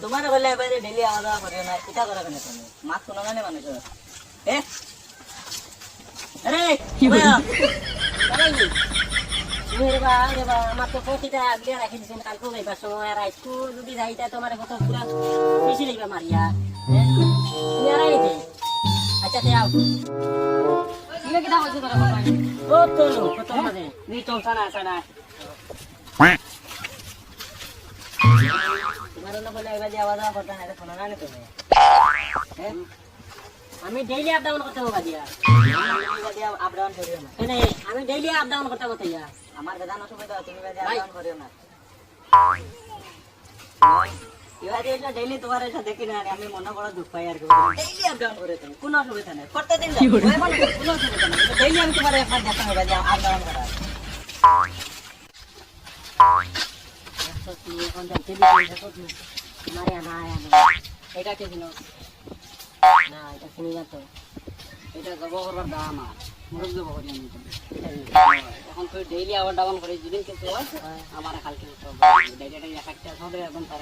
তোমার বলে এবারে ডেইলি আওয়া যাওয়া করে না, এটা করে কেন তুমি? মাছ শোনা জানে মানুষ এ আরে কি ভাইয়া রে বা আমার তো প্রতিটা আগলে রাখি দিছেন কালকে যাইবার সময় আর স্কুল যদি যাইতা তোমার কত পুরা বেশি লাগবে মারিয়া তুমি আর আইতে আচ্ছা তে আও কি কি দাও তোরা ভাই ও তো মানে নি তো সানা সানা তোমার না বলে এবারে আওয়াজ আওয়া করতে না, এটা শোনা না তুমি হ্যাঁ? আমি ডেইলি আপ ডাউন করতে হবে বাদিয়া, আপ ডাউন করিও না। আমি ডেইলি আপ ডাউন করতে হবে ইয়া, আমার বেদান অসুবিধা, তুমি বাদিয়া আপ ডাউন করিও না। ইয়া ডেইলি তোমার এটা দেখি না, আমি মনে বড় দুঃখ পাই আর কি। ডেইলি আপ ডাউন করে তুমি কোনো অসুবিধা নেই, করতে দিন যাও কোনো অসুবিধা নেই। ডেইলি আমি তোমার একবার দেখা হবে বাদিয়া আপ ডাউন করা। এটা কি ছিল না, এটা শুনি না তো, এটা জব করবার দাম আর মুরগ জব করি আমি এখন তুই ডেইলি আবার ডাউন করে যেদিন কিন্তু আমার কালকে ডাইরিয়াটা একটা সবে একদম তার